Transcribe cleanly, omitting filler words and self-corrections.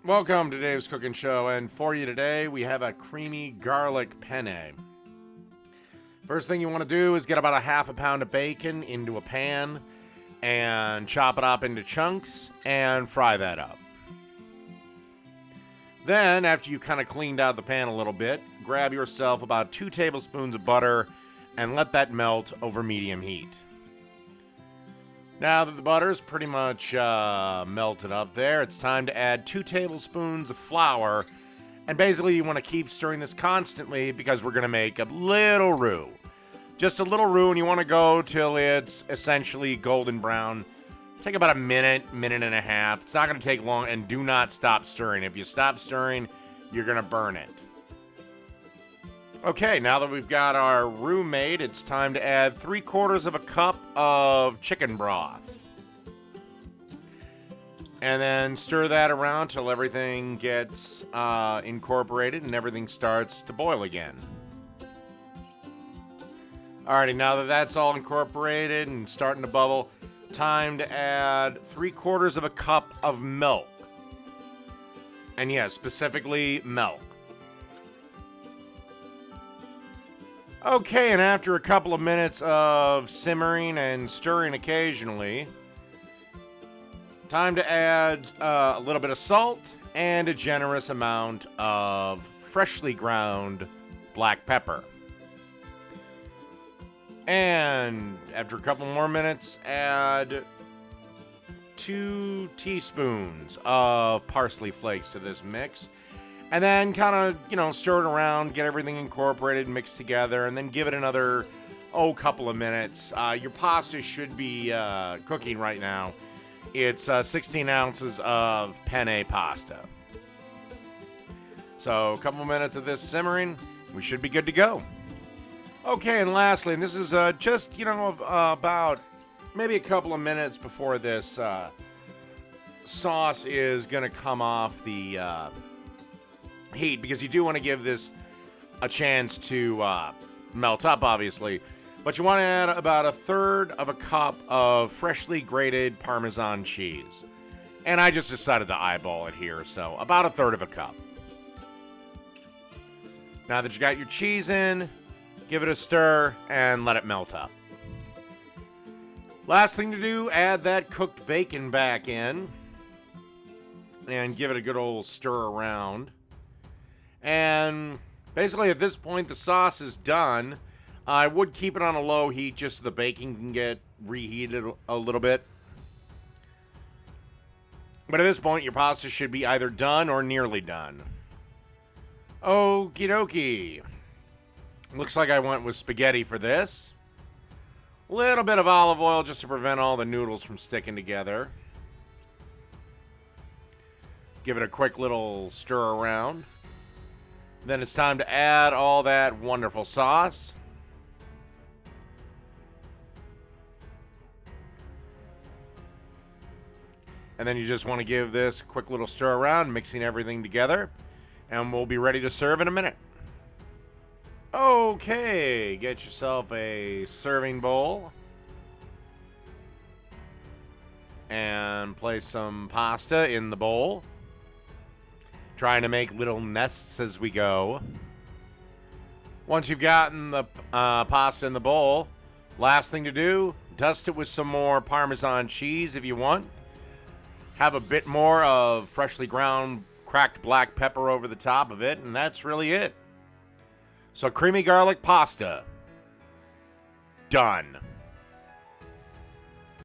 Welcome to Dave's Cooking Show, and for you today, we have a creamy garlic penne. First thing you want to do is get about a half a pound of bacon into a pan and chop it up into chunks and fry that up. Then, after you kind of cleaned out the pan a little bit, grab yourself about 2 tablespoons of butter and let that melt over medium heat. Now that the butter's pretty much melted up there, it's time to add 2 tablespoons of flour. And basically you want to keep stirring this constantly because we're going to make a little roux. Just a little roux, and you want to go till it's essentially golden brown. Take about a minute, minute and a half. It's not going to take long, and do not stop stirring. If you stop stirring, you're going to burn it. Okay, now that we've got our roux made, it's time to add 3/4 of a cup of chicken broth. And then stir that around till everything gets incorporated and everything starts to boil again. Alrighty, now that that's all incorporated and starting to bubble, time to add 3/4 of a cup of milk. And yes, specifically milk. Okay, and after a couple of minutes of simmering and stirring occasionally, time to add a little bit of salt and a generous amount of freshly ground black pepper. And after a couple more minutes, add 2 teaspoons of parsley flakes to this mix. And then kind of, stir it around, get everything incorporated, mixed together, and then give it another, couple of minutes. Your pasta should be cooking right now. It's 16 ounces of penne pasta. So a couple of minutes of this simmering, we should be good to go. Okay, and lastly, and this is just, about maybe a couple of minutes before this sauce is going to come off the heat, because you do want to give this a chance to melt up, obviously, but you want to add about 1/3 of a cup of freshly grated Parmesan cheese. And I just decided to eyeball it here, so about 1/3 of a cup. Now that you got your cheese in, give it a stir and let it melt up. Last thing to do, add that cooked bacon back in and give it a good old stir around. And basically at this point the sauce is done. I would keep it on a low heat just so the bacon can get reheated a little bit. But at this point your pasta should be either done or nearly done. Okie dokie. Looks like I went with spaghetti for this. A little bit of olive oil just to prevent all the noodles from sticking together. Give it a quick little stir around. Then it's time to add all that wonderful sauce. And then you just want to give this a quick little stir around, mixing everything together. And we'll be ready to serve in a minute. Okay, get yourself a serving bowl. And place some pasta in the bowl. Trying to make little nests as we go. Once you've gotten the pasta in the bowl, last thing to do, dust it with some more Parmesan cheese if you want. Have a bit more of freshly ground cracked black pepper over the top of it, and that's really it. So creamy garlic pasta. Done.